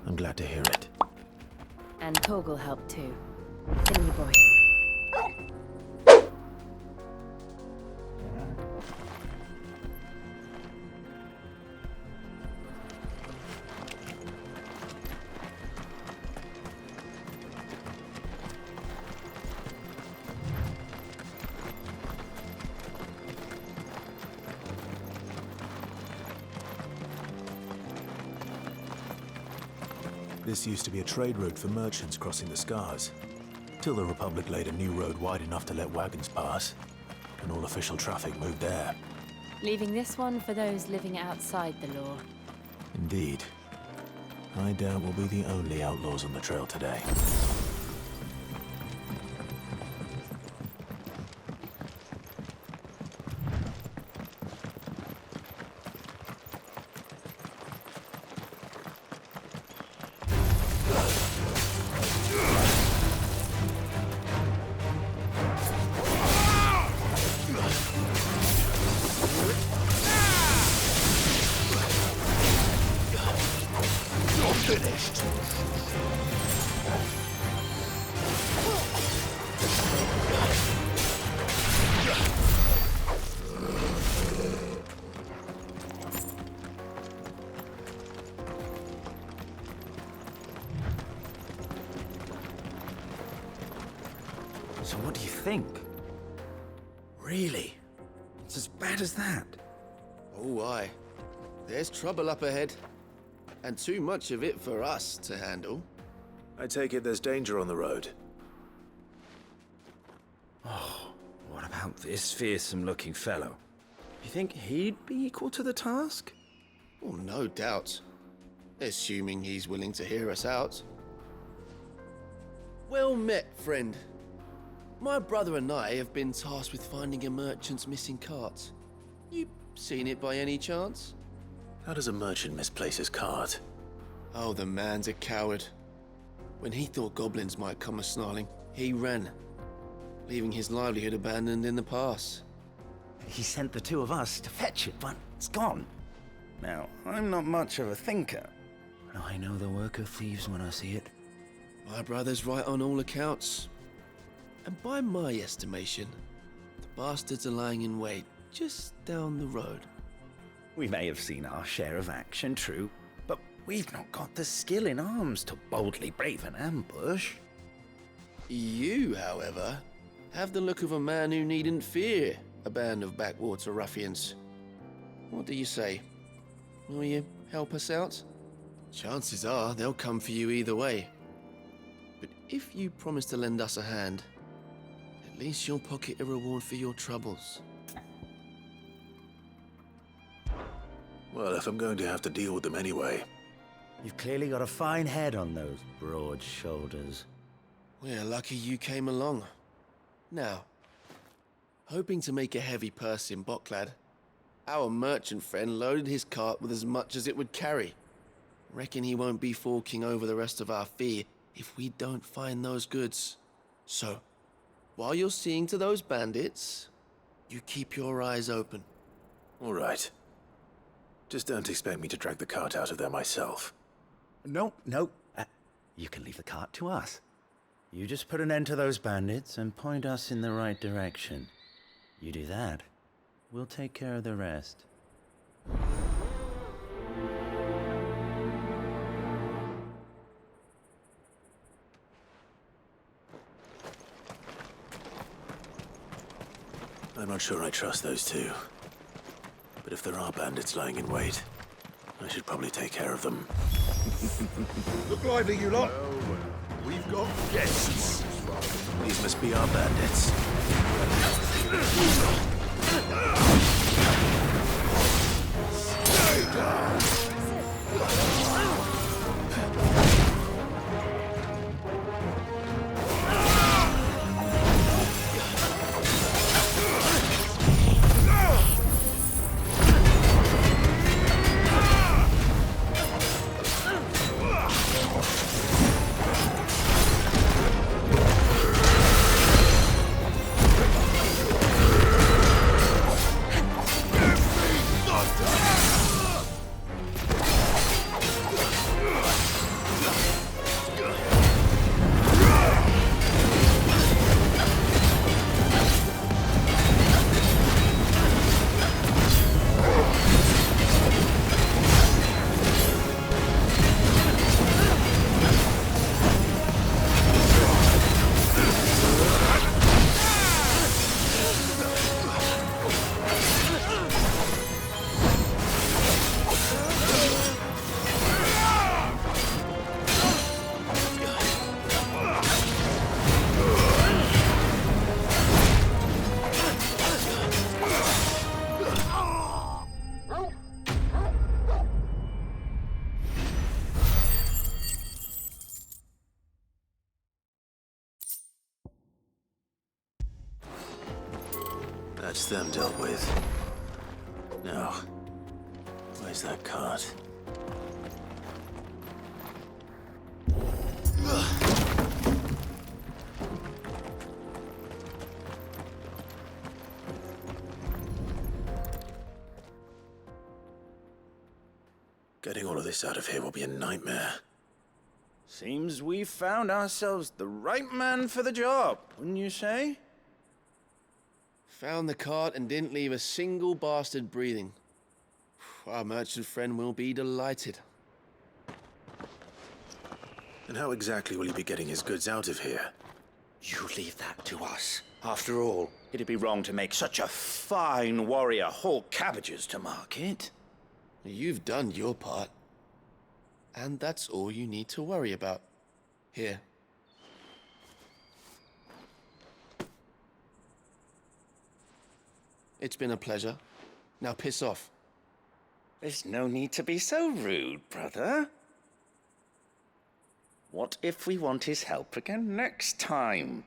I'm glad to hear it. And Torgal helped too. Didn't you, boy? This used to be a trade route for merchants crossing the Scars, till the Republic laid a new road wide enough to let wagons pass, and all official traffic moved there. Leaving this one for those living outside the law. Indeed. I doubt we'll be the only outlaws on the trail today. So what do you think? Really? It's as bad as that? Oh, aye. There's trouble up ahead. And too much of it for us to handle. I take it there's danger on the road. Oh, what about this fearsome-looking fellow? You think he'd be equal to the task? Well, no doubt. Assuming he's willing to hear us out. Well met, friend. My brother and I have been tasked with finding a merchant's missing cart. You seen it by any chance? How does a merchant misplace his cart? Oh, the man's a coward. When he thought goblins might come a-snarling, he ran, leaving his livelihood abandoned in the pass. He sent the two of us to fetch it, but it's gone. Now, I'm not much of a thinker, but I know the work of thieves when I see it. My brother's right on all accounts. And by my estimation, the bastards are lying in wait just down the road. We may have seen our share of action, true, but we've not got the skill in arms to boldly brave an ambush. You, however, have the look of a man who needn't fear a band of backwater ruffians. What do you say? Will you help us out? Chances are they'll come for you either way. But if you promise to lend us a hand, at least you'll pocket a reward for your troubles. Well, if I'm going to have to deal with them anyway. You've clearly got a fine head on those broad shoulders. We're lucky you came along. Now, hoping to make a heavy purse in Boklad, our merchant friend loaded his cart with as much as it would carry. Reckon he won't be forking over the rest of our fee if we don't find those goods. So, while you're seeing to those bandits, you keep your eyes open. All right. Just don't expect me to drag the cart out of there myself. No. You can leave the cart to us. You just put an end to those bandits and point us in the right direction. You do that, we'll take care of the rest. I'm not sure I trust those two. But if there are bandits lying in wait, I should probably take care of them. Look lively, you lot. We've got guests. These must be our bandits. Stay down. That's them dealt with. Now, where's that cart? Getting all of this out of here will be a nightmare. Seems we found ourselves the right man for the job, wouldn't you say? Found the cart and didn't leave a single bastard breathing. Our merchant friend will be delighted. And how exactly will he be getting his goods out of here? You leave that to us. After all, it'd be wrong to make such a fine warrior haul cabbages to market. You've done your part. And that's all you need to worry about. Here. It's been a pleasure. Now piss off. There's no need to be so rude, brother. What if we want his help again next time?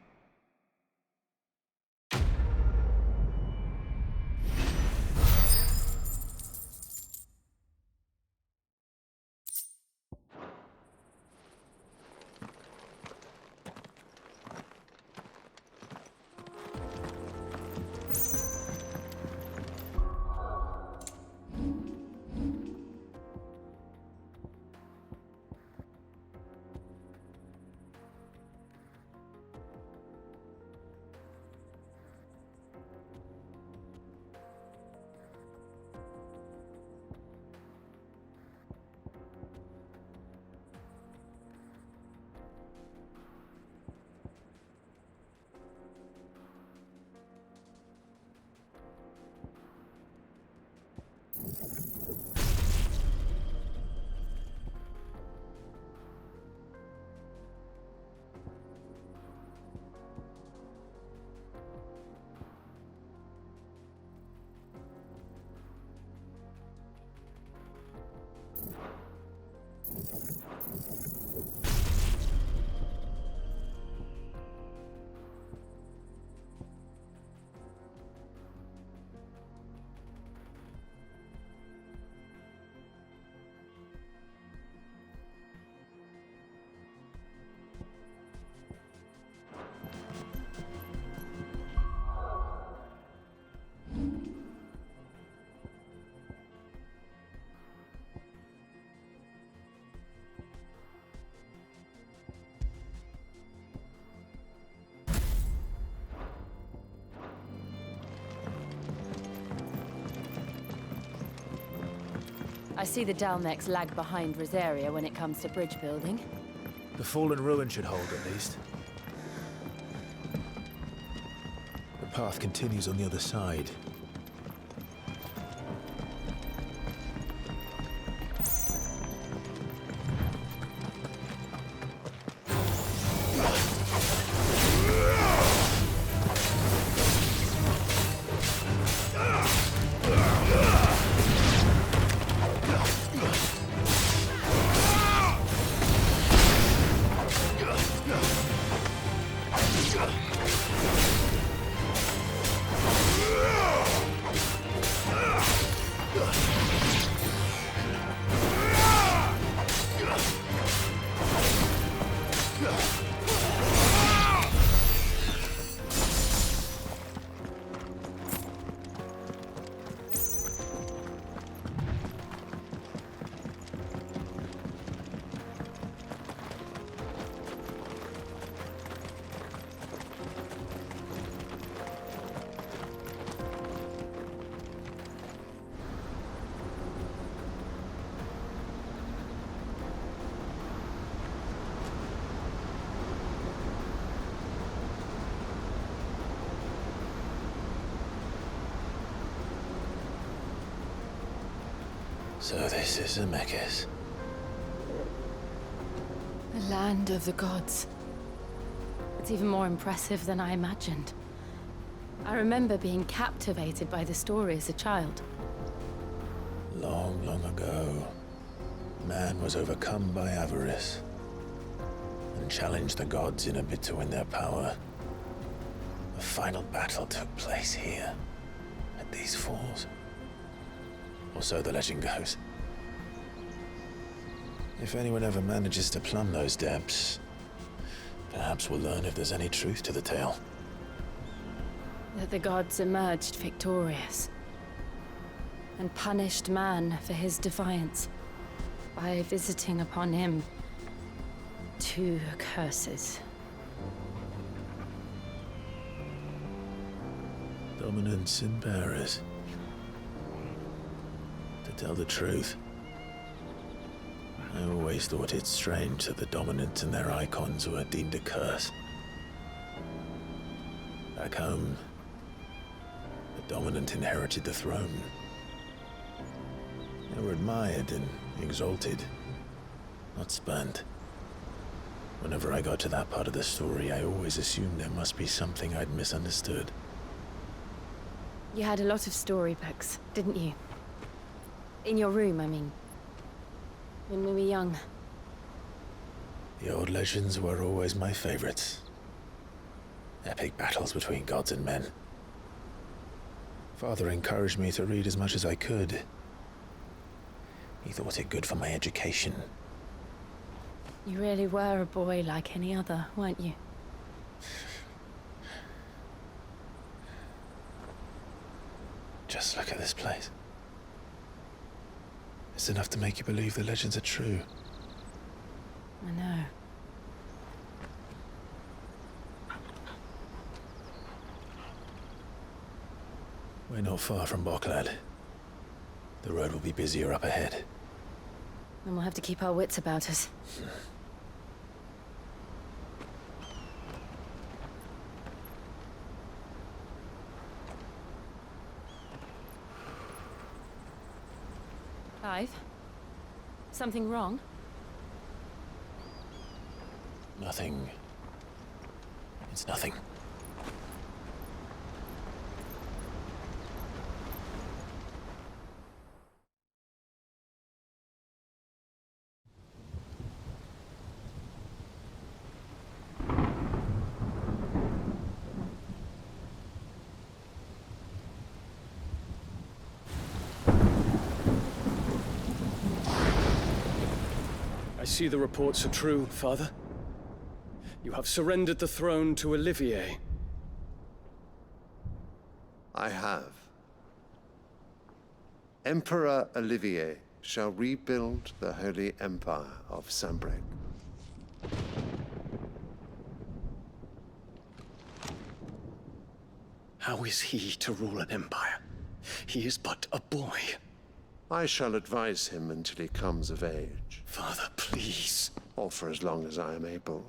I see the Dalmex lag behind Rosaria when it comes to bridge building. The fallen ruin should hold, at least. The path continues on the other side. So this is Zemeckis. The land of the gods. It's even more impressive than I imagined. I remember being captivated by the story as a child. Long, long ago, man was overcome by avarice and challenged the gods in a bid to win their power. A final battle took place here. these falls. Or so the legend goes. If anyone ever manages to plumb those depths, perhaps we'll learn if there's any truth to the tale. That the gods emerged victorious and punished man for his defiance by visiting upon him 2 curses. Dominants and bearers. To tell the truth, I always thought it strange that the dominant and their Eikons were deemed a curse. Back home, the dominant inherited the throne. They were admired and exalted, not spurned. Whenever I got to that part of the story, I always assumed there must be something I'd misunderstood. You had a lot of storybooks, didn't you? In your room, I mean. When we were young. The old legends were always my favorites. Epic battles between gods and men. Father encouraged me to read as much as I could. He thought it good for my education. You really were a boy like any other, weren't you? Just look at this place. It's enough to make you believe the legends are true. I know. We're not far from Boklad. The road will be busier up ahead. And we'll have to keep our wits about us. Clive? Something wrong? Nothing. It's nothing. I see the reports are true, Father. You have surrendered the throne to Olivier. I have. Emperor Olivier shall rebuild the Holy Empire of Sanbreque. How is he to rule an empire? He is but a boy. I shall advise him until he comes of age, Father, please. or for as long as I am able.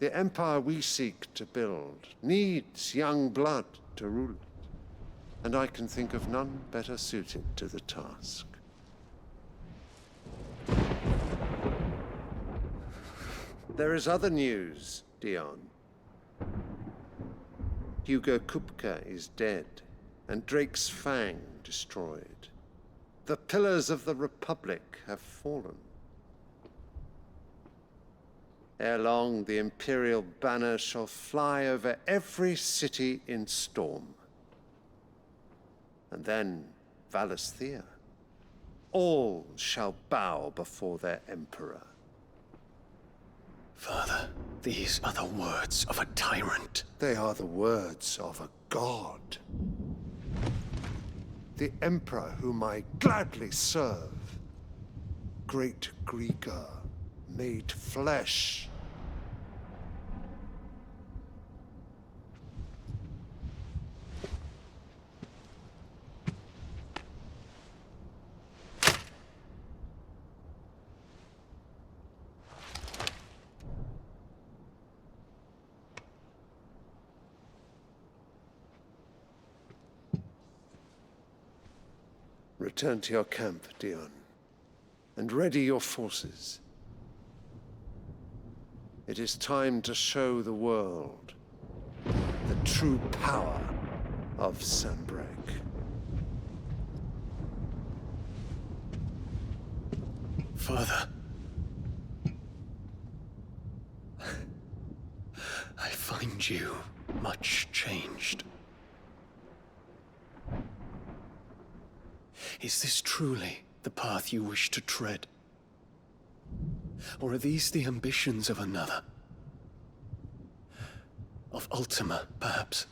The empire we seek to build needs young blood to rule it, and I can think of none better suited to the task. There is other news, Dion. Hugo Kupka is dead, and Drake's Fang destroyed. The pillars of the Republic have fallen. Ere long, the Imperial banner shall fly over every city in Storm. And then Valisthea. All shall bow before their Emperor. Father, these are the words of a tyrant. They are the words of a god. The Emperor whom I gladly serve. Great Grieger, made flesh. Return to your camp, Dion, and ready your forces. It is time to show the world the true power of Sanbreque. Father. I find you much changed. Is this truly the path you wish to tread? Or are these the ambitions of another? Of Ultima, perhaps?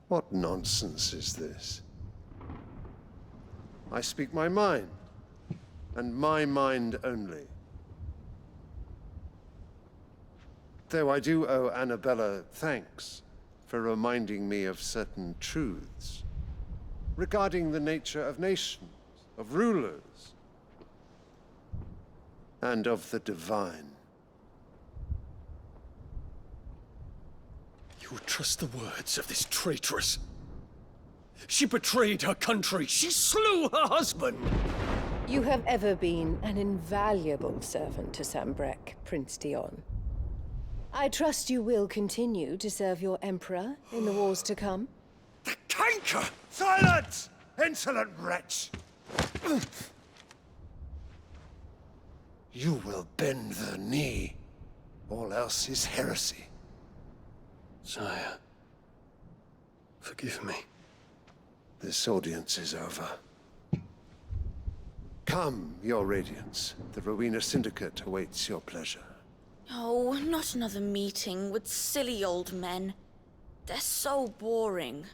What nonsense is this? I speak my mind, and my mind only. Though I do owe Annabella thanks for reminding me of certain truths regarding the nature of nations, of rulers, and of the divine. You would trust the words of this traitress? She betrayed her country. She slew her husband. You have ever been an invaluable servant to Sambrek, Prince Dion. I trust you will continue to serve your Emperor in the wars to come. The canker! Silence! Insolent wretch! You will bend the knee. All else is heresy. Sire, forgive me. This audience is over. Come, your Radiance. The Rowena Syndicate awaits your pleasure. Oh, not another meeting with silly old men. They're so boring.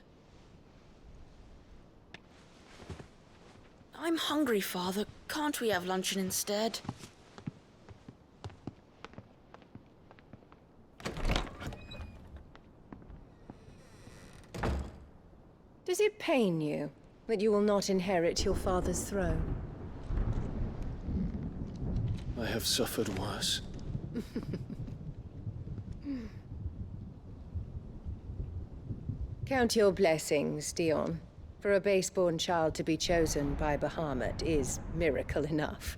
I'm hungry, Father. Can't we have luncheon instead? Does it pain you that you will not inherit your father's throne? I have suffered worse. Count your blessings, Dion. For a base-born child to be chosen by Bahamut is miracle enough.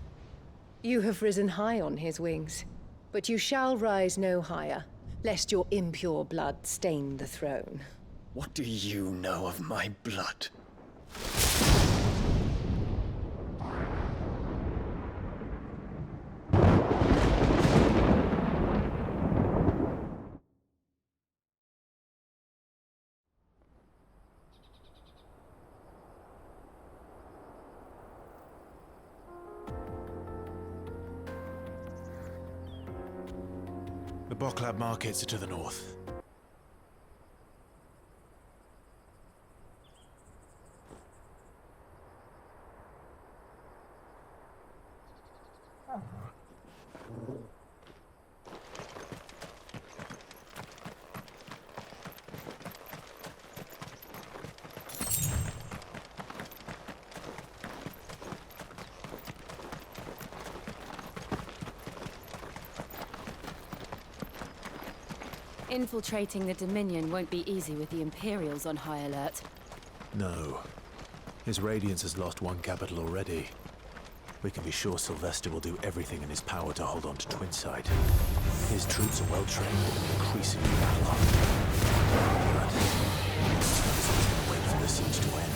You have risen high on his wings, but you shall rise no higher, lest your impure blood stain the throne. What do you know of my blood? The Boklab markets are to the north. Infiltrating the Dominion won't be easy with the Imperials on high alert. No. His Radiance has lost one capital already. We can be sure Sylvester will do everything in his power to hold on to Twinside. His troops are well trained and increasingly battle-hardened. But he's gonna wait for the siege to end.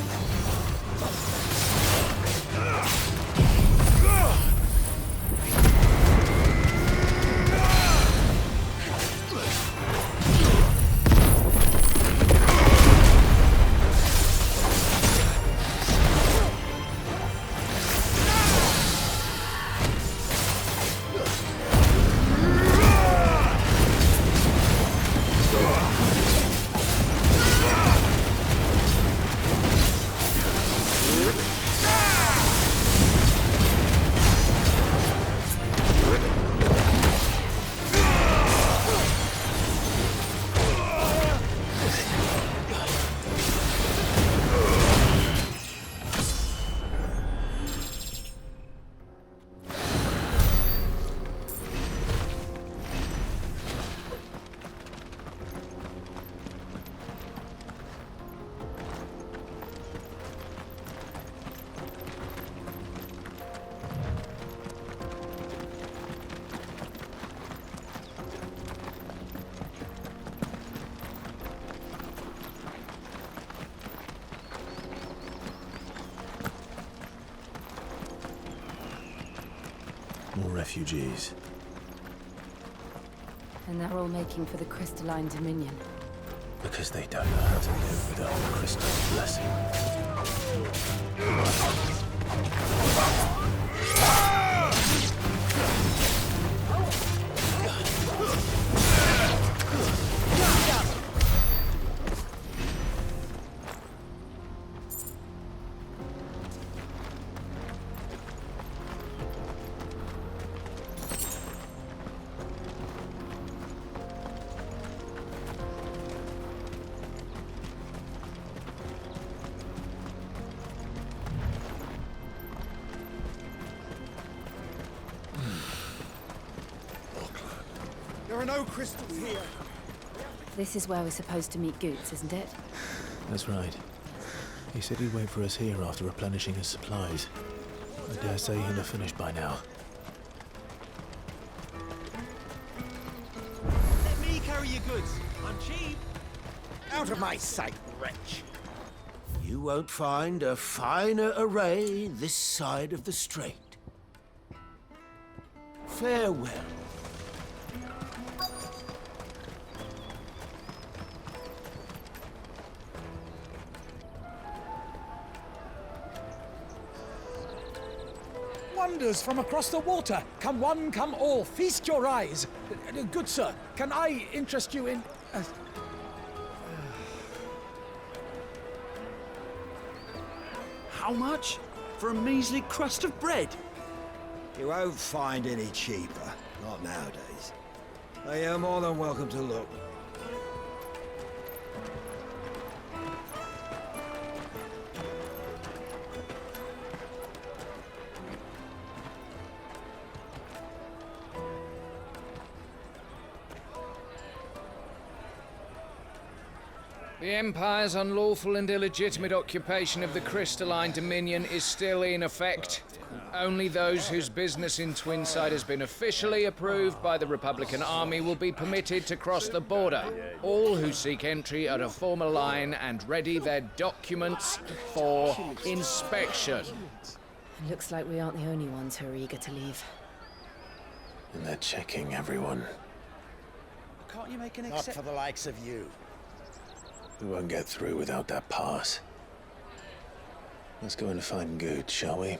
More refugees. And they're all making for the Crystalline Dominion. Because they don't know how to live without the crystal's blessing. There are no crystals here. This is where we're supposed to meet Goots, isn't it? That's right. He said he'd wait for us here after replenishing his supplies. I dare say he'll have finished by now. Let me carry your goods. I'm cheap. Out of my sight, wretch. You won't find a finer array this side of the strait. Farewell. Wonders from across the water. Come one, come all. Feast your eyes. Good sir, can I interest you in... How much? For a measly crust of bread? You won't find any cheaper. Not nowadays. But you're more than welcome to look. The Empire's unlawful and illegitimate occupation of the crystalline dominion is still in effect. Only those whose business in Twinside has been officially approved by the Republican Army will be permitted to cross the border. All who seek entry are to form a line and ready their documents for inspection. It looks like we aren't the only ones who are eager to leave. And they're checking everyone. Can't you make an Not exception? for the likes of you. We won't get through without that pass. Let's go and find Good, shall we?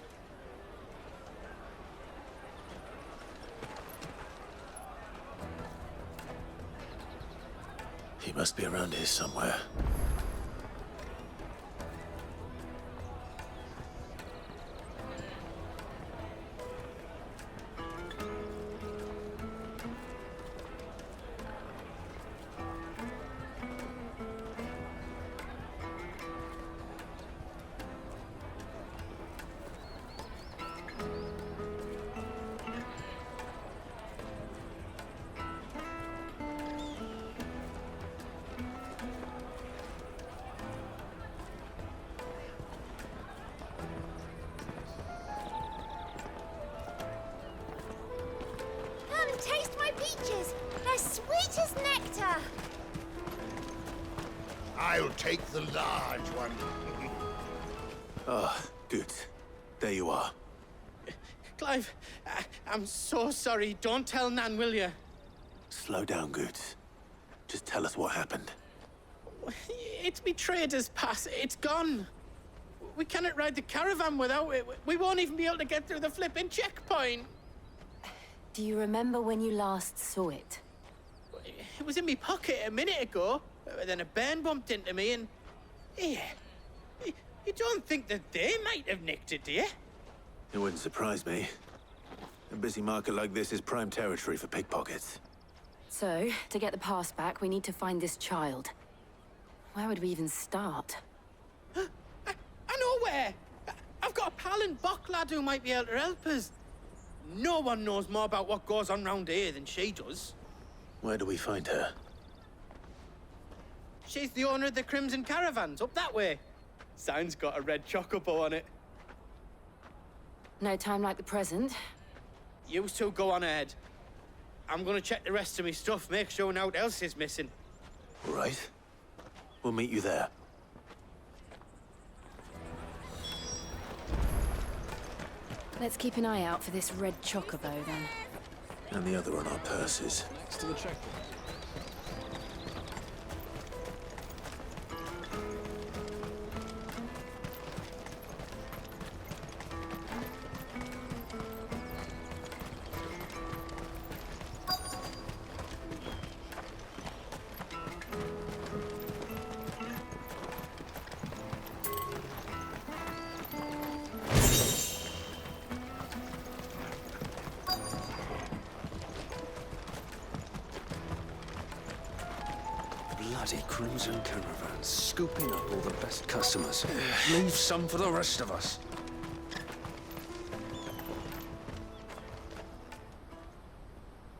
He must be around here somewhere. Taste my peaches! They're sweet as nectar! I'll take the large one. Ah, good. There you are. Clive, I'm so sorry. Don't tell Nan, will you? Slow down, Goods. Just tell us what happened. It's me trader's pass. It's gone. We cannot ride the caravan without it. We won't even be able to get through the flipping checkpoint. Do you remember when you last saw it? It was in my pocket a minute ago. Then a bairn bumped into me and... Yeah. You don't think that they might have nicked it, do you? It wouldn't surprise me. A busy market like this is prime territory for pickpockets. So, to get the pass back, we need to find this child. Where would we even start? I know where! I've got a pal in Bock lad who might be able to help us. No one knows more about what goes on round here than she does. Where do we find her? She's the owner of the Crimson Caravans, up that way. Sign's got a red chocobo on it. No time like the present. You two go on ahead. I'm gonna check the rest of my stuff, make sure naught else is missing. All right. We'll meet you there. Let's keep an eye out for this red chocobo, then. And the other on our purses. Next to the checkpoint. Bloody crimson caravans, scooping up all the best customers. Leave some for the rest of us.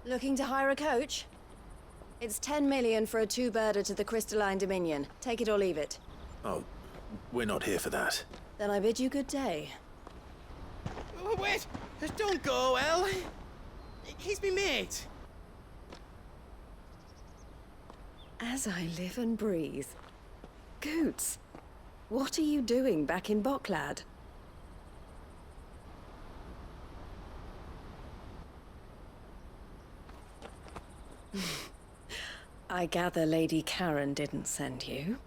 Looking to hire a coach? It's 10 million for a two-birder to the Crystalline Dominion. Take it or leave it. Oh, we're not here for that. Then I bid you good day. Oh, wait! Don't go, El! He's me mate! As I live and breathe. Goots, what are you doing back in Boklad? I gather Lady Karen didn't send you.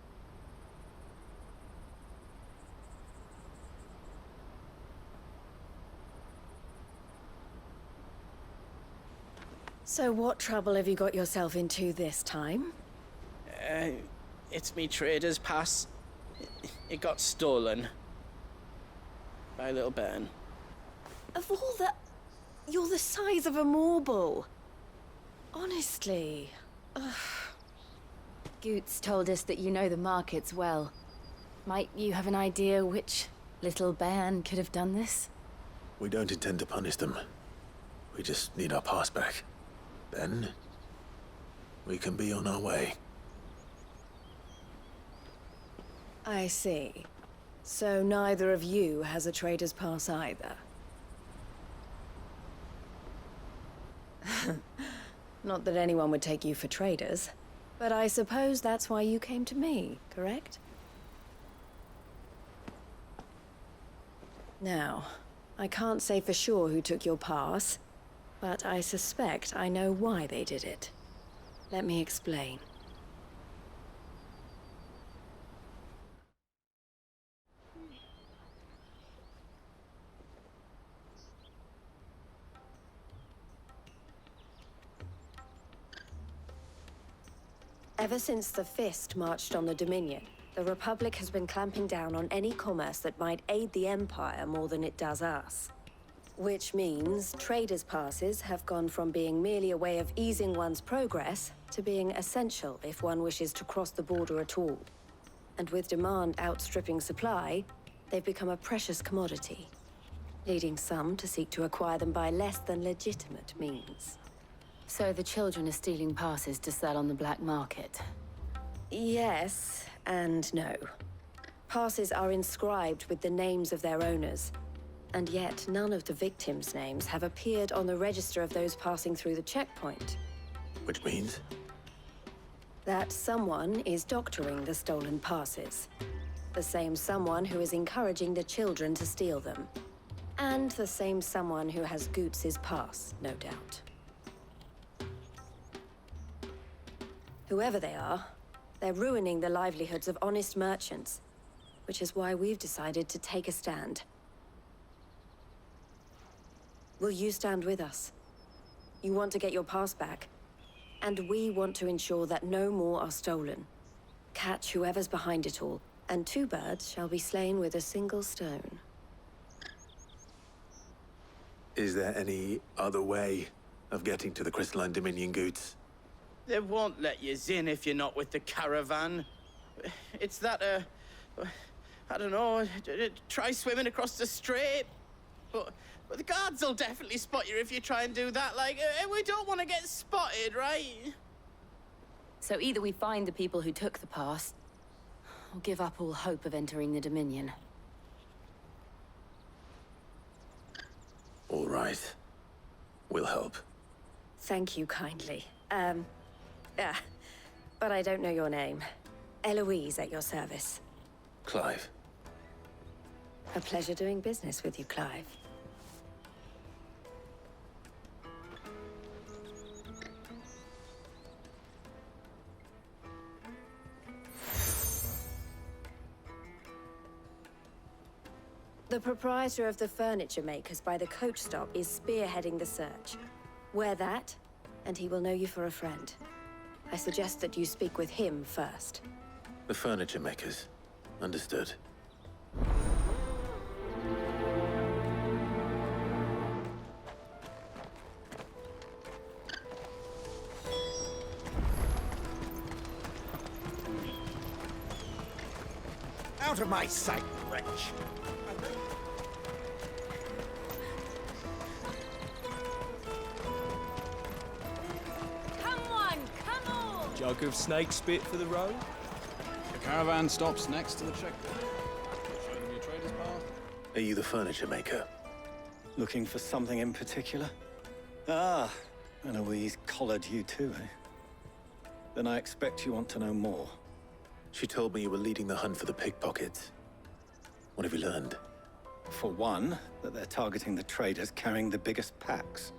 So what trouble have you got yourself into this time? It's me trader's pass. It got stolen. By little Ben. Of all the... You're the size of a marble. Honestly. Ugh. Goots told us that you know the markets well. Might you have an idea which little bairn could have done this? We don't intend to punish them. We just need our pass back. Then, we can be on our way. I see. So neither of you has a trader's pass either. Not that anyone would take you for traders, but I suppose that's why you came to me, correct? Now, I can't say for sure who took your pass, but I suspect I know why they did it. Let me explain. Ever since the Fist marched on the Dominion, the Republic has been clamping down on any commerce that might aid the Empire more than it does us. Which means traders' passes have gone from being merely a way of easing one's progress to being essential if one wishes to cross the border at all. And with demand outstripping supply, they've become a precious commodity, leading some to seek to acquire them by less than legitimate means. So the children are stealing passes to sell on the black market? Yes, and no. Passes are inscribed with the names of their owners, and yet none of the victims' names have appeared on the register of those passing through the checkpoint. Which means? That someone is doctoring the stolen passes. The same someone who is encouraging the children to steal them. And the same someone who has Goots' pass, no doubt. Whoever they are, they're ruining the livelihoods of honest merchants, which is why we've decided to take a stand. Will you stand with us? You want to get your pass back, and we want to ensure that no more are stolen. Catch whoever's behind it all, and two birds shall be slain with a single stone. Is there any other way of getting to the Crystalline Dominion, Goots? They won't let you in if you're not with the caravan. It's that, I don't know, try swimming across the strait. But the guards will definitely spot you if you try and do that. Like, we don't want to get spotted, right? So either we find the people who took the pass, or give up all hope of entering the Dominion. All right. We'll help. Thank you kindly. But I don't know your name. Eloise at your service. Clive. A pleasure doing business with you, Clive. The proprietor of the furniture makers by the coach stop is spearheading the search. Wear that, and he will know you for a friend. I suggest that you speak with him first. The furniture makers. Understood. out of my sight, wretch! Come on, come on! Jug of snake spit for the road? The caravan stops next to the checkpoint. Show them your trader's path. Are you the furniture maker? Looking for something in particular? Ah, and Eloise collared you too, eh? Then I expect you want to know more. She told me you were leading the hunt for the pickpockets. What have you learned? For one, that they're targeting the traders carrying the biggest packs.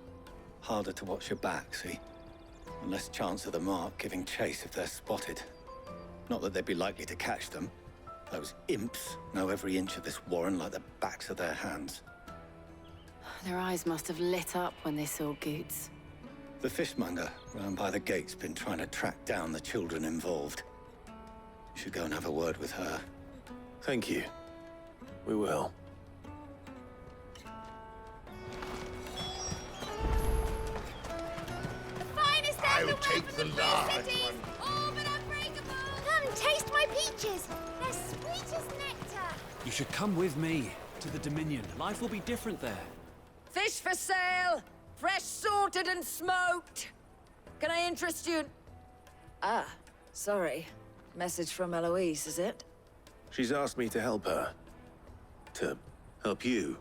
Harder to watch your back, see? And less chance of the mark giving chase if they're spotted. Not that they'd be likely to catch them. Those imps know every inch of this warren like the backs of their hands. Their eyes must have lit up when they saw Goots. The fishmonger round by the gate's been trying to track down the children involved. You should go and have a word with her. Thank you. We will. The finest I'll emerald take from the the large cities, one. all but unbreakable. Come, taste my peaches. They're sweet as nectar. You should come with me to the Dominion. Life will be different there. Fish for sale! Fresh sorted and smoked! Can I interest you? Ah, sorry. Message from Eloise, is it? She's asked me to help her. To help you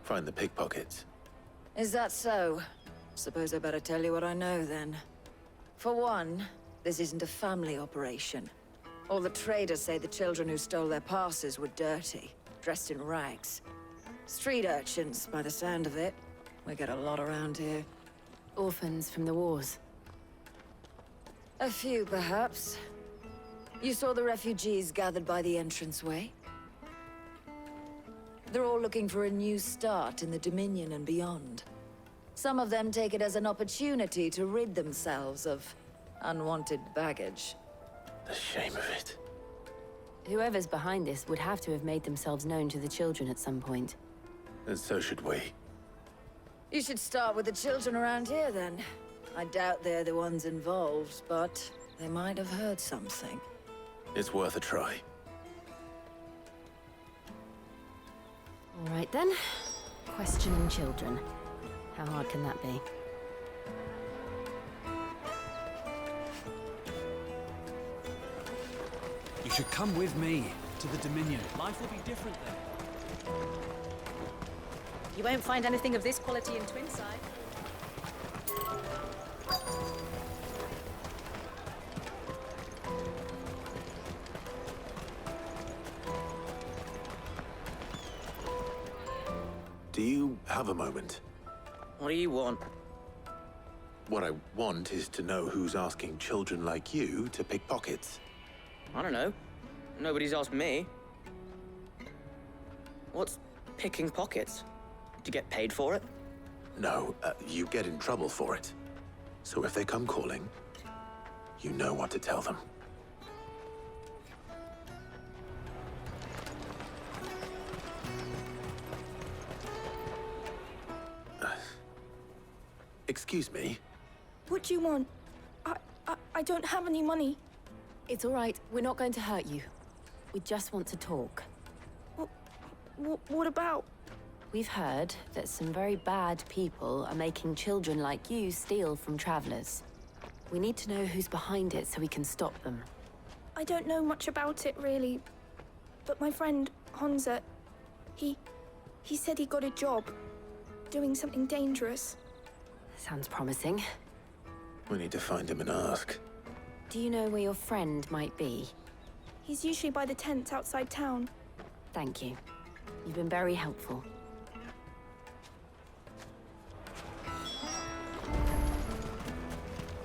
find the pickpockets. Is that so? Suppose I better tell you what I know, then. For one, this isn't a family operation. All the traders say the children who stole their passes were dirty, dressed in rags. Street urchins, by the sound of it. We get a lot around here. Orphans from the wars. A few, perhaps. You saw the refugees gathered by the entranceway? They're all looking for a new start in the Dominion and beyond. Some of them take it as an opportunity to rid themselves of unwanted baggage. The shame of it. Whoever's behind this would have to have made themselves known to the children at some point. And so should we. You should start with the children around here, then. I doubt they're the ones involved, but they might have heard something. It's worth a try. All right, then. Questioning children. How hard can that be? You should come with me to the Dominion. Life will be different there. You won't find anything of this quality in Twinside. Do you have a moment? What do you want? What I want is to know who's asking children like you to pick pockets. I don't know. Nobody's asked me. What's picking pockets? Do you get paid for it? No, you get in trouble for it. So if they come calling, you know what to tell them. Excuse me? What do you want? I don't have any money. It's all right. We're not going to hurt you. We just want to talk. What about? We've heard that some very bad people are making children like you steal from travelers. We need to know who's behind it so we can stop them. I don't know much about it, really. But my friend, Honza, he said he got a job. Doing something dangerous. Sounds promising. We need to find him and ask. Do you know where your friend might be? He's usually by the tents outside town. Thank you. You've been very helpful.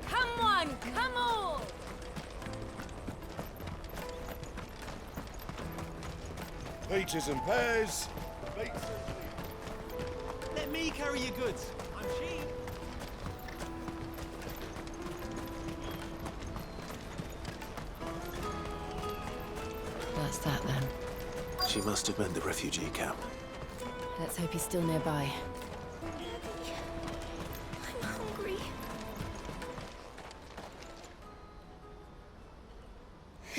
Come on, come on! Peaches and pears. Let me carry your goods. I'm cheap. That's that, then. She must have meant the refugee camp. Let's hope he's still nearby. I'm hungry.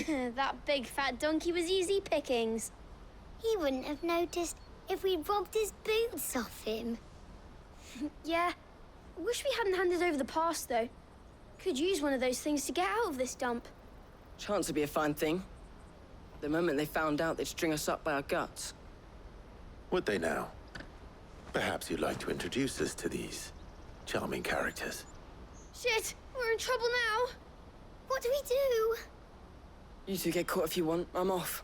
That big fat donkey was easy pickings. He wouldn't have noticed if we'd robbed his boots off him. Yeah. Wish we hadn't handed over the pass, though. Could use one of those things to get out of this dump. Chance would be a fine thing. The moment they found out, they'd string us up by our guts. Would they now? Perhaps you'd like to introduce us to these charming characters. Shit! We're in trouble now! What do we do? You two get caught if you want. I'm off.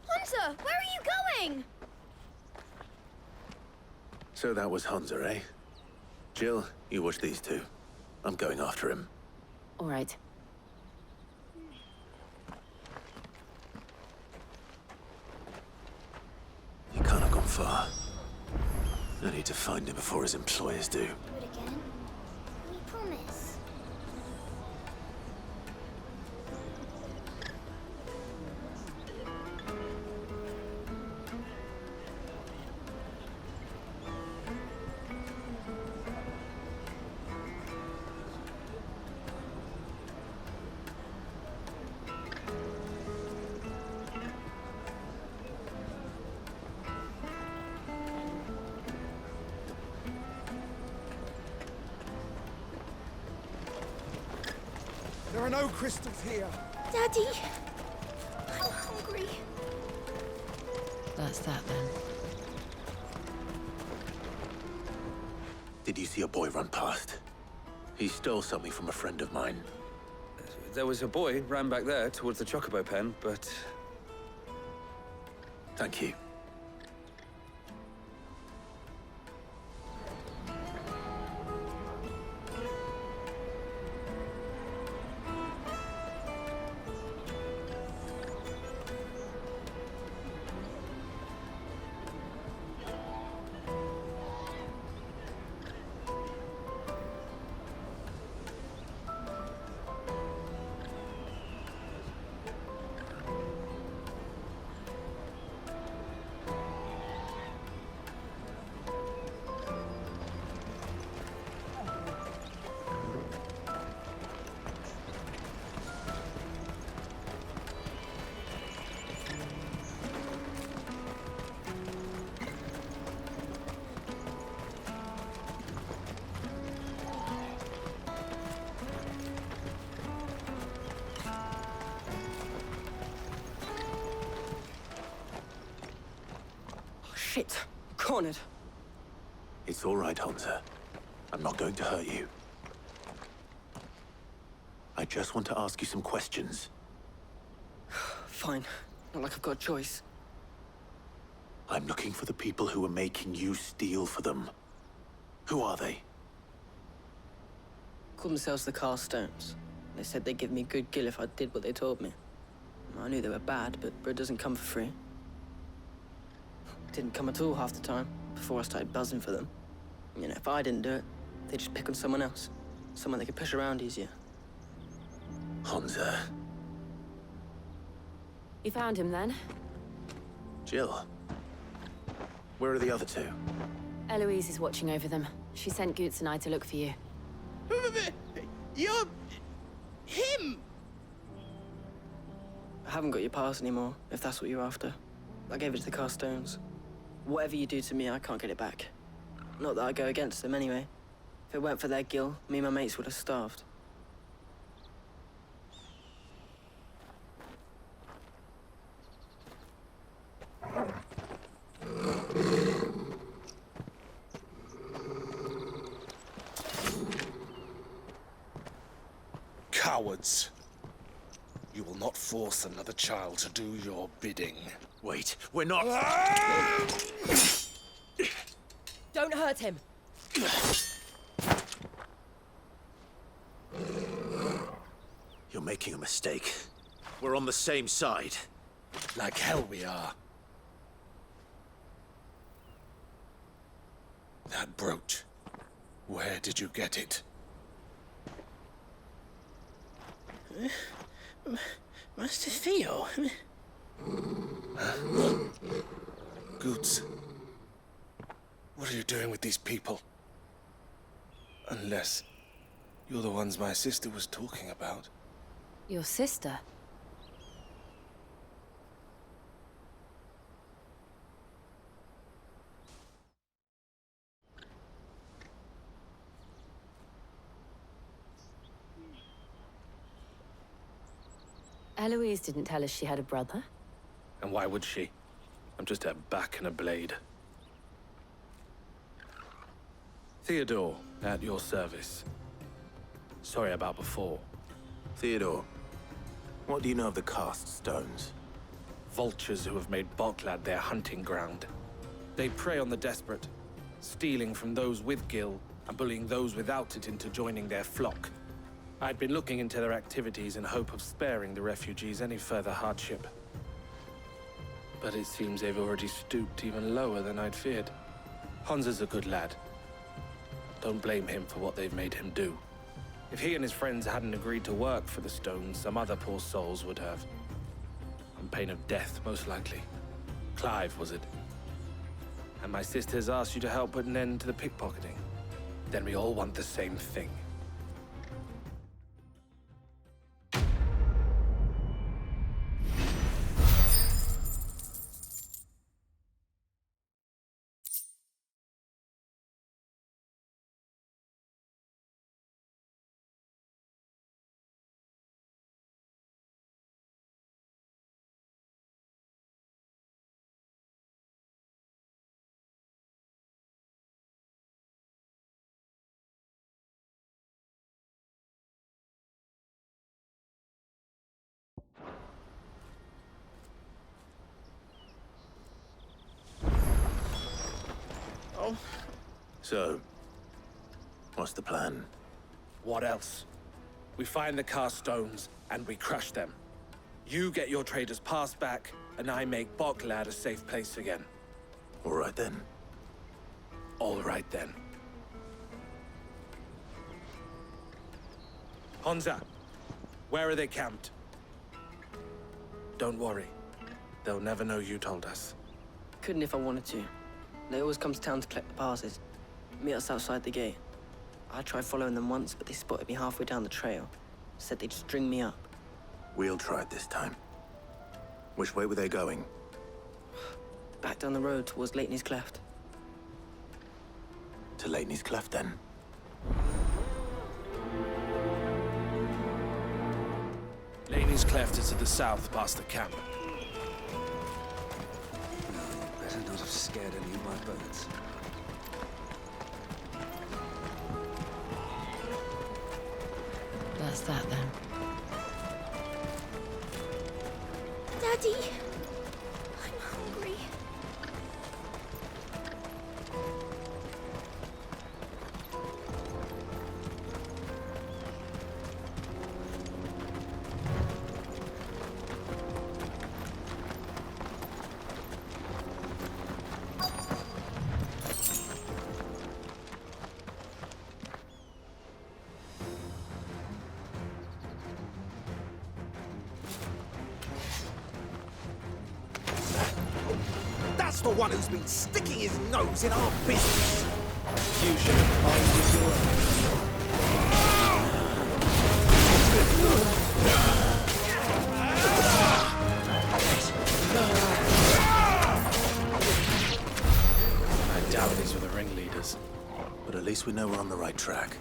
Hunter! Where are you going? So that was Hunter, eh? Jill, you watch these two. I'm going after him. All right. He can't have gone far. I need to find him before his employers do. Do it again. We promise. There are no crystals here. Daddy! I'm hungry. That's that then. Did you see a boy run past? He stole something from a friend of mine. There was a boy ran back there towards the Chocobo pen, but... Thank you. Shit. Cornered. It's all right, Hunter. I'm not going to hurt you. I just want to ask you some questions. Fine. Not like I've got a choice. I'm looking for the people who are making you steal for them. Who are they? Called themselves the Carstones. They said they'd give me good gill if I did what they told me. I knew they were bad, but bread doesn't come for free. Didn't come at all half the time, before I started buzzing for them. You know, if I didn't do it, they'd just pick on someone else. Someone they could push around easier. Hunter. You found him then? Jill. Where are the other two? Eloise is watching over them. She sent Goots and I to look for you. You're... him! I haven't got your pass anymore, if that's what you're after. I gave it to the Carstones. Whatever you do to me, I can't get it back. Not that I go against them anyway. If it weren't for their gill, me and my mates would have starved. Cowards. You will not force another child to do your bidding. Wait, we're not... Don't hurt him. You're making a mistake. We're on the same side. Like hell we are. That brooch. Where did you get it? Master Theo. Goots. What are you doing with these people? Unless you're the ones my sister was talking about. Your sister? Eloise didn't tell us she had a brother. And why would she? I'm just her back and a blade. Theodore, at your service. Sorry about before. Theodore, what do you know of the cast stones? Vultures who have made Boklad their hunting ground. They prey on the desperate, stealing from those with gil and bullying those without it into joining their flock. I'd been looking into their activities in hope of sparing the refugees any further hardship. But it seems they've already stooped even lower than I'd feared. Hans is a good lad. Don't blame him for what they've made him do. If he and his friends hadn't agreed to work for the stones, some other poor souls would have. On pain of death, most likely. Clive, was it? And my sisters asked you to help put an end to the pickpocketing. Then we all want the same thing. Oh. So, what's the plan? What else? We find the cast stones, and we crush them. You get your traders' pass back, and I make Boklad a safe place again. All right then. All right then. Honza, where are they camped? Don't worry. They'll never know you told us. Couldn't if I wanted to. They always come to town to collect the passes. Meet us outside the gate. I tried following them once, but they spotted me halfway down the trail. Said they'd string me up. We'll try it this time. Which way were they going? Back down the road towards Leitney's Cleft. To Leitney's Cleft, then? Leitney's Cleft is to the south, past the camp. Better not have scared any of my birds. That's that then. Daddy! I'm hungry. That's the one who's been sticking his nose in our business. You should have minded your I doubt these were the ringleaders. But at least we know we're on the right track.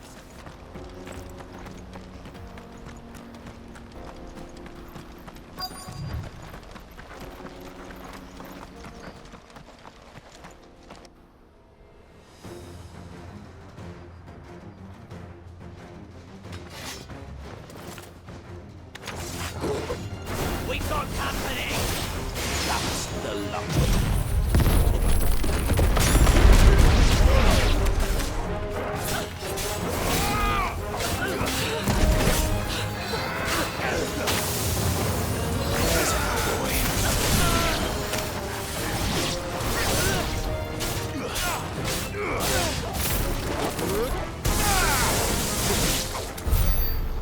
We got company! That's the lump.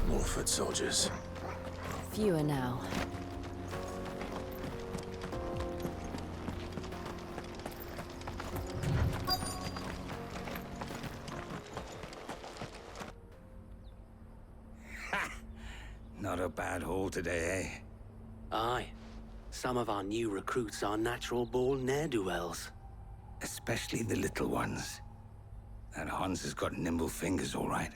More foot soldiers. Fewer now. Not a bad haul today, eh? Aye. Some of our new recruits are natural-born ne'er-do-wells. Especially the little ones. That Hans has got nimble fingers, all right.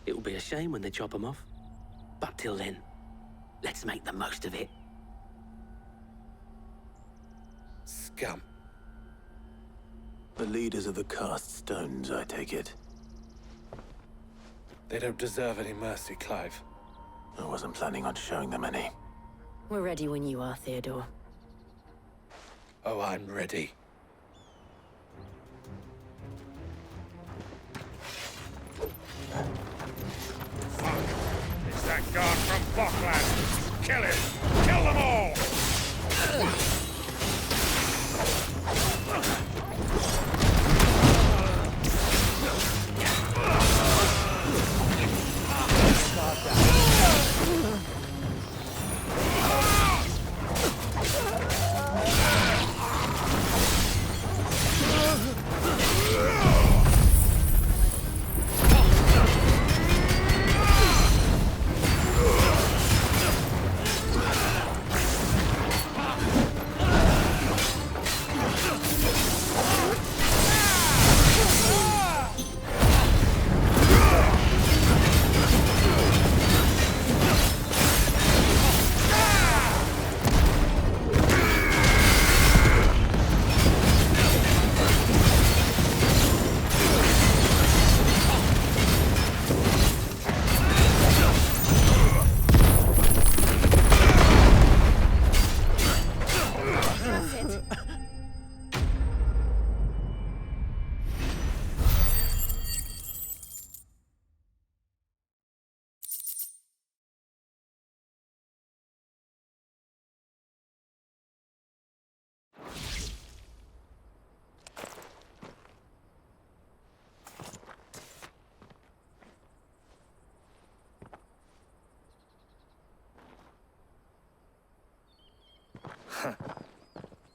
It'll be a shame when they chop them off. But till then, let's make the most of it. Scum. The leaders of the cast stones, I take it. They don't deserve any mercy, Clive. I wasn't planning on showing them any. We're ready when you are, Theodore. Oh, I'm ready. It's that guard from Bokland! Kill him! Kill them all!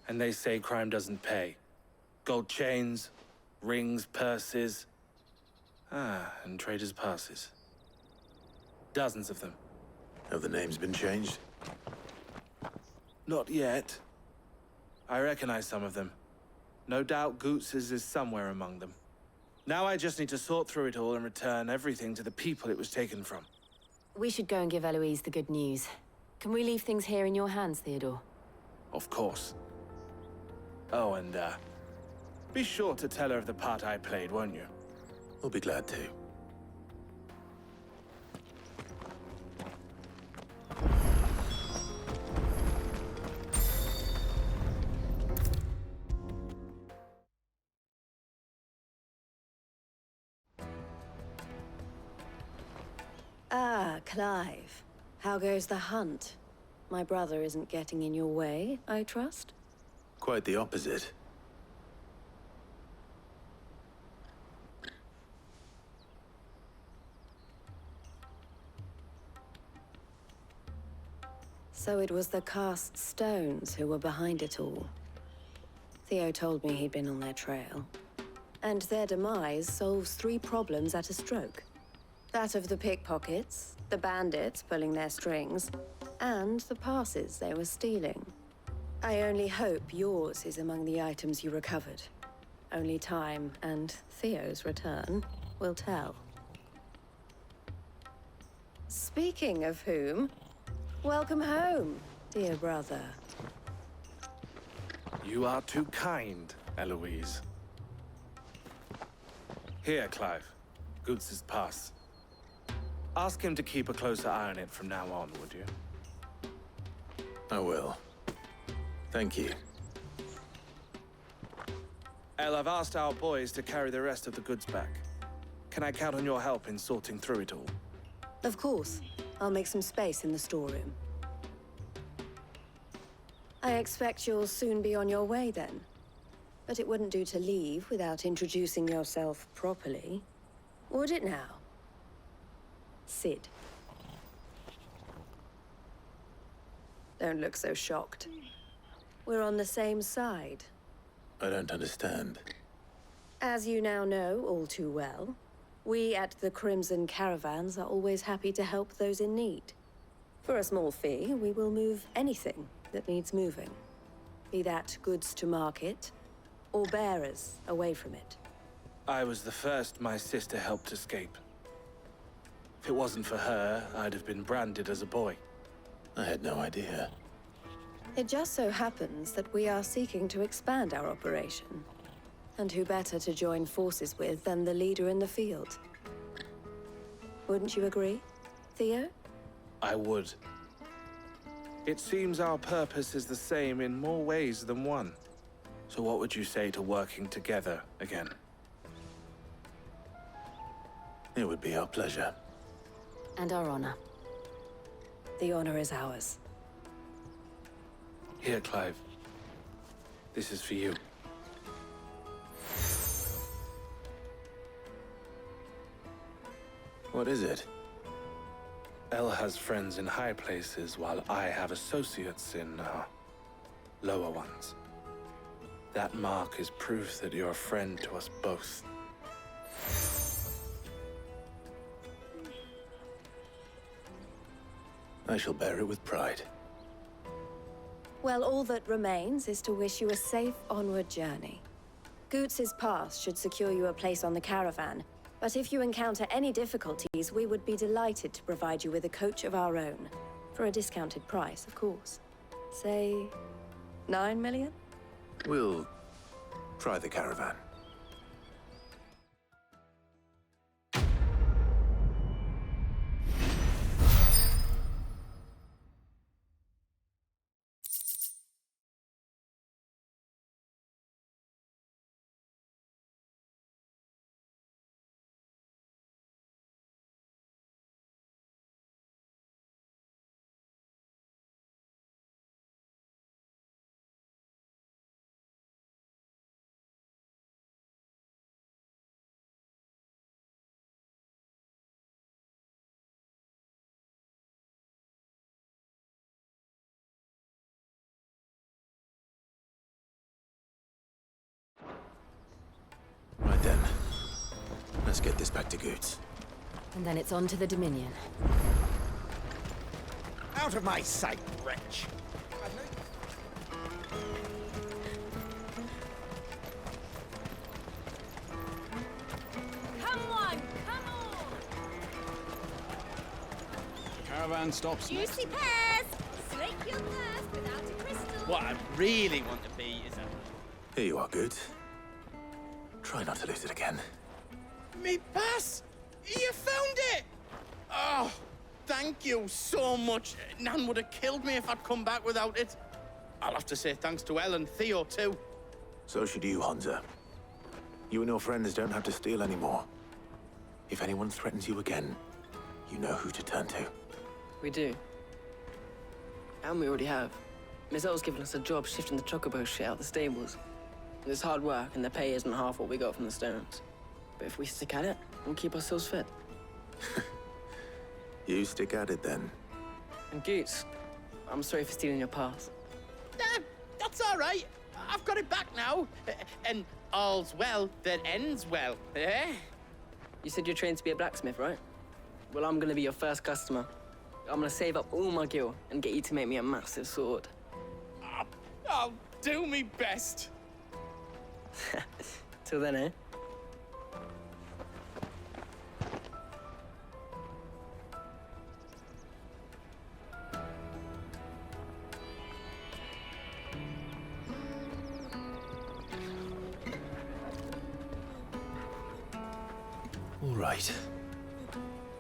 And they say crime doesn't pay. Gold chains, rings, purses. And traders' passes. Dozens of them. Have the names been changed? Not yet. I recognize some of them. No doubt Goots's is somewhere among them. Now I just need to sort through it all and return everything to the people it was taken from. We should go and give Eloise the good news. Can we leave things here in your hands, Theodore? Of course. Oh, and, be sure to tell her of the part I played, won't you? We'll be glad to. Ah, Clive. How goes the hunt? My brother isn't getting in your way, I trust? Quite the opposite. So it was the cast stones who were behind it all. Theo told me he'd been on their trail. And their demise solves 3 problems at a stroke. That of the pickpockets, the bandits pulling their strings, and the passes they were stealing. I only hope yours is among the items you recovered. Only time and Theo's return will tell. Speaking of whom, welcome home, dear brother. You are too kind, Eloise. Here, Clive. Goots's pass. Ask him to keep a closer eye on it from now on, would you? I will. Thank you. El, I've asked our boys to carry the rest of the goods back. Can I count on your help in sorting through it all? Of course. I'll make some space in the storeroom. I expect you'll soon be on your way then. But it wouldn't do to leave without introducing yourself properly. Would it now? Sid. Don't look so shocked. We're on the same side. I don't understand. As you now know all too well, We at the Crimson Caravans are always happy to help those in need. For a small fee, we will move anything that needs moving. Be that goods to market, or bearers away from it. I was the first my sister helped escape. If it wasn't for her, I'd have been branded as a boy. I had no idea. It just so happens that we are seeking to expand our operation. And who better to join forces with than the leader in the field? Wouldn't you agree, Theo? I would. It seems our purpose is the same in more ways than one. So what would you say to working together again? It would be our pleasure. And our honor. The honor is ours. Here, Clive. This is for you. What is it? Elle has friends in high places, while I have associates in, lower ones. That mark is proof that you're a friend to us both. I shall bear it with pride. Well, all that remains is to wish you a safe onward journey. Goots's pass should secure you a place on the caravan, but if you encounter any difficulties, we would be delighted to provide you with a coach of our own. For a discounted price, of course. Say, 9 million? We'll try the caravan. Right then. Let's get this back to Goots. And then it's on to the Dominion. Out of my sight, wretch! Come on, come on! The caravan stops next. Juicy pears! Slake your thirst without a crystal! What I really want to be is a... Here you are, Goots. Try not to lose it again. Me pass! You found it! Oh, thank you so much. Nan would have killed me if I'd come back without it. I'll have to say thanks to Elle and Theo, too. So should you, Hansa. You and your friends don't have to steal anymore. If anyone threatens you again, you know who to turn to. We do. And we already have. Miss Elle's given us a job shifting the Chocobos shit out the stables. It's hard work, and the pay isn't half what we got from the stones. But if we stick at it, we'll keep ourselves fit. You stick at it, then. And Goots, I'm sorry for stealing your pass. That's all right. I've got it back now. And all's well that ends well, eh? You said you're trained to be a blacksmith, right? Well, I'm gonna be your first customer. I'm gonna save up all my gil and get you to make me a massive sword. I'll do me best. Till then, eh? All right.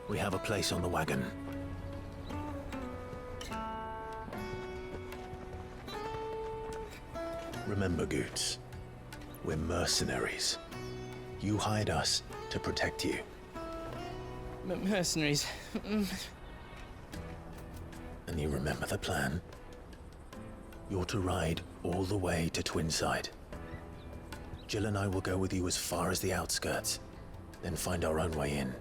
We have a place on the wagon. Remember, Goots, we're mercenaries. You hired us to protect you. Mercenaries. And you remember the plan? You're to ride all the way to Twinside. Jill and I will go with you as far as the outskirts, then find our own way in.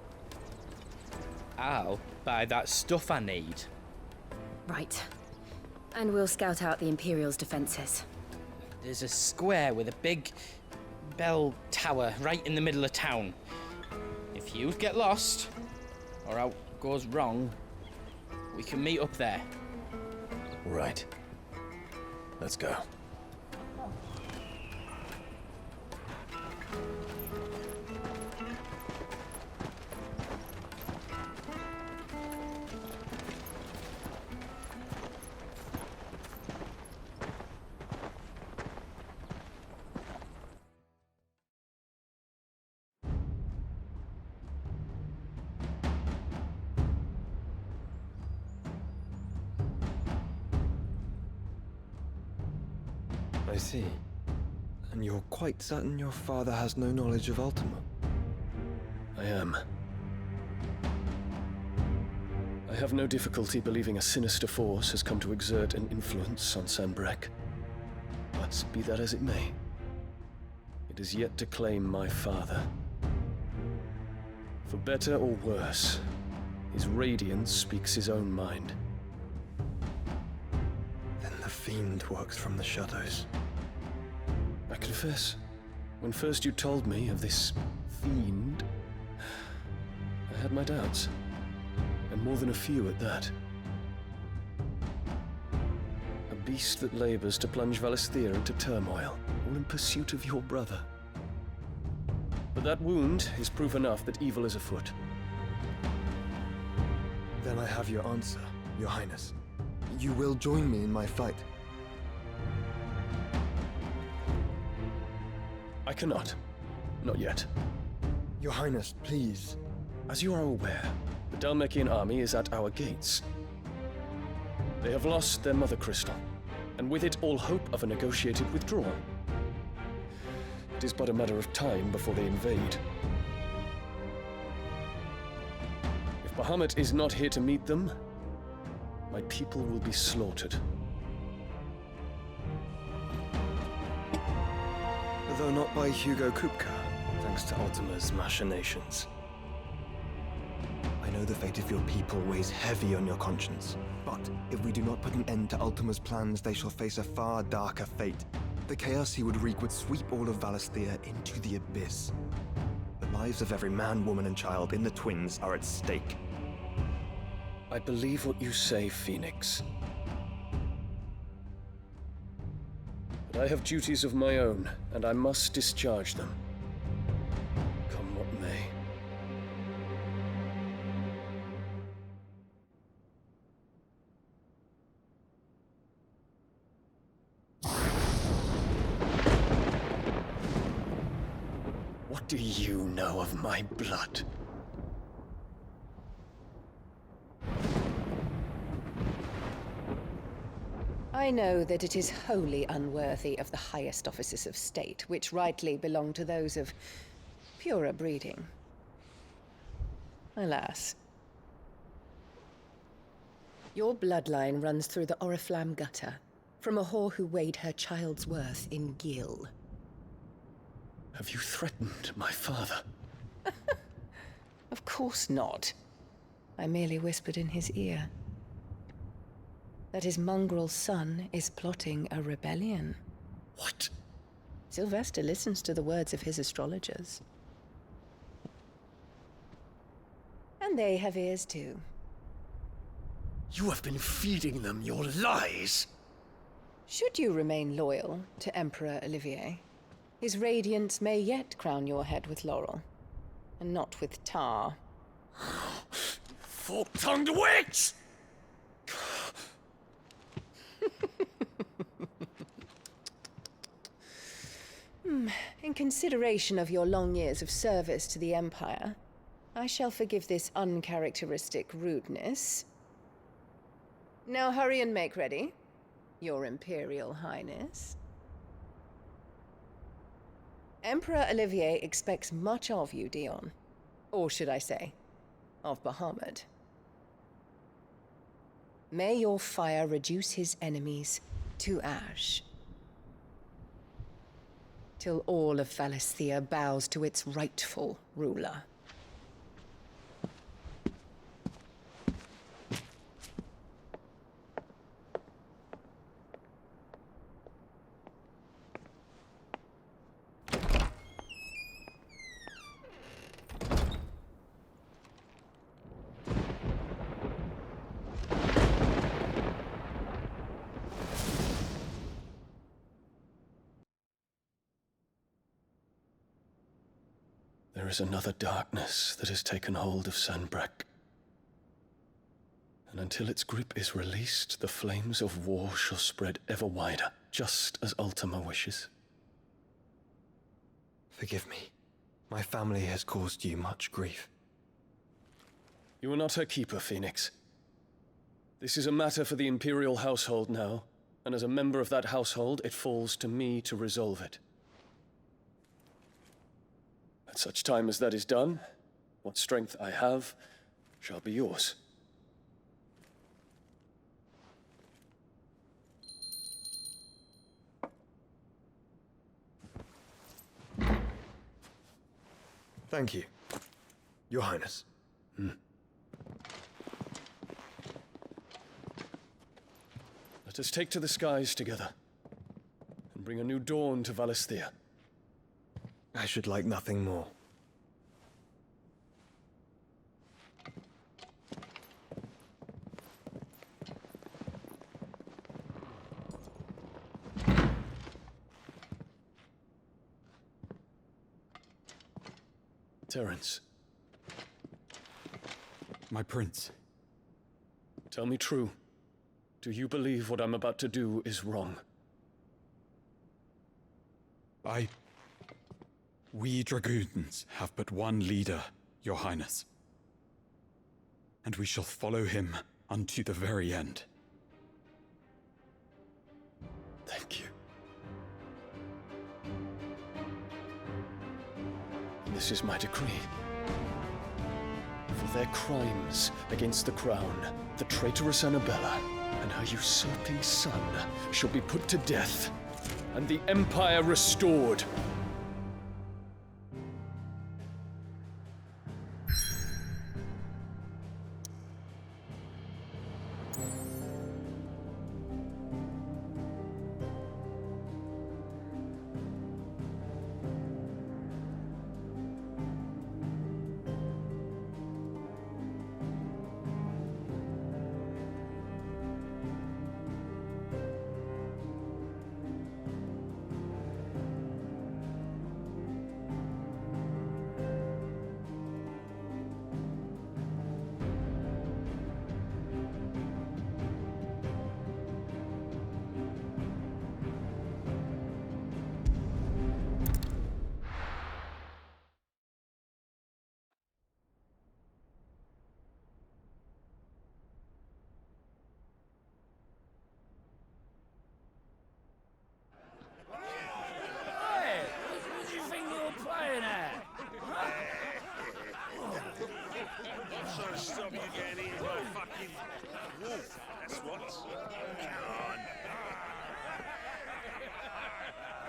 I'll buy that stuff I need. Right. And we'll scout out the Imperial's defenses. There's a square with a big bell tower right in the middle of town. If If you get lost, or out goes wrong, we can meet up there. Right. Let's go. I see. And you're quite certain your father has no knowledge of Ultima? I am. I have no difficulty believing a sinister force has come to exert an influence on Sanbreque. But be that as it may, it is yet to claim my father. For better or worse, his radiance speaks his own mind. Then the fiend works from the shadows. I confess, when first you told me of this fiend, I had my doubts, and more than a few at that. A beast that labors to plunge Valisthea into turmoil, all in pursuit of your brother. But that wound is proof enough that evil is afoot. Then I have your answer, Your Highness. You will join me in my fight. I cannot. Not yet. Your Highness, please. As you are aware, the Dhalmekian army is at our gates. They have lost their mother crystal, and with it all hope of a negotiated withdrawal. It is but a matter of time before they invade. If Bahamut is not here to meet them, my people will be slaughtered. Though not by Hugo Kupka, thanks to Ultima's machinations. I know the fate of your people weighs heavy on your conscience, but if we do not put an end to Ultima's plans, they shall face a far darker fate. The chaos he would wreak would sweep all of Valisthea into the abyss. The lives of every man, woman, and child in the Twins are at stake. I believe what you say, Phoenix. But I have duties of my own, and I must discharge them. Come what may. What do you know of my blood? I know that it is wholly unworthy of the highest offices of state, which rightly belong to those of purer breeding. Alas. Your bloodline runs through the Oriflamme gutter, from a whore who weighed her child's worth in gil. Have you threatened my father? Of course not. I merely whispered in his ear that his mongrel son is plotting a rebellion. What? Sylvester listens to the words of his astrologers. And they have ears too. You have been feeding them your lies! Should you remain loyal to Emperor Olivier, his radiance may yet crown your head with laurel, and not with tar. Fork-tongued witch! In consideration of your long years of service to the Empire, I shall forgive this uncharacteristic rudeness. Now hurry and make ready, Your Imperial Highness. Emperor Olivier expects much of you, Dion. Or should I say, of Bahamut. May your fire reduce his enemies to ash, till all of Valisthea bows to its rightful ruler. There is another darkness that has taken hold of Sanbreque. And until its grip is released, the flames of war shall spread ever wider, just as Ultima wishes. Forgive me. My family has caused you much grief. You are not her keeper, Phoenix. This is a matter for the Imperial household now, and as a member of that household, it falls to me to resolve it. At such time as that is done, what strength I have shall be yours. Thank you, Your Highness. Let us take to the skies together, and bring a new dawn to Valisthea. I should like nothing more. Terence. My prince. Tell me true. Do you believe what I'm about to do is wrong? We dragoons have but one leader, Your Highness. And we shall follow him unto the very end. Thank you. This is my decree. For their crimes against the crown, the traitorous Annabella and her usurping son shall be put to death, and the Empire restored. Stop you getting eaten by a fucking wolf, that's what. Come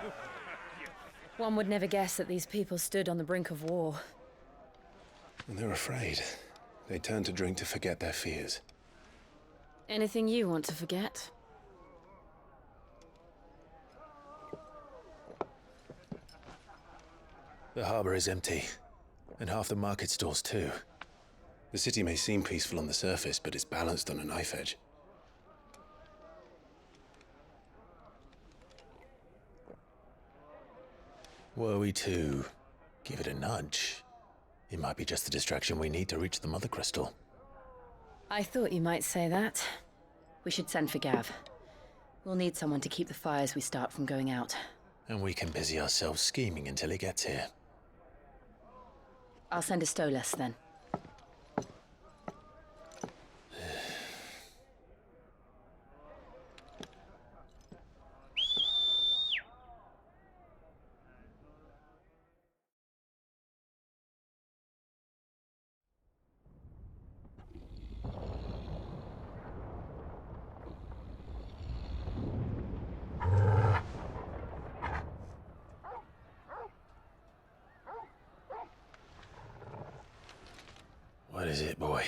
on. One would never guess that these people stood on the brink of war. And they're afraid. They turn to drink to forget their fears. Anything you want to forget? The harbor is empty, and half the market stalls too. The city may seem peaceful on the surface, but it's balanced on a knife edge. Were we to give it a nudge, it might be just the distraction we need to reach the Mother Crystal. I thought you might say that. We should send for Gav. We'll need someone to keep the fires we start from going out. And we can busy ourselves scheming until he gets here. I'll send a Stolas then. What is it, boy?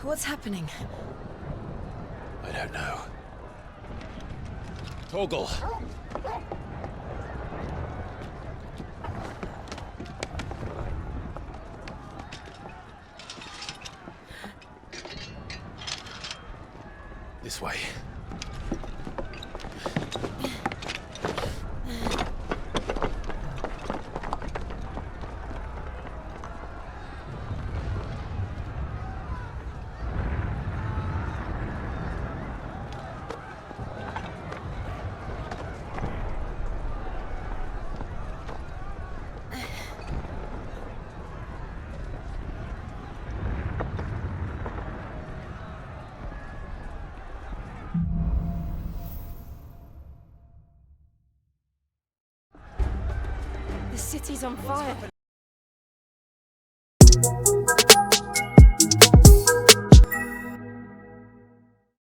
What's happening? I don't know. Torgal! This way. The city's on fire.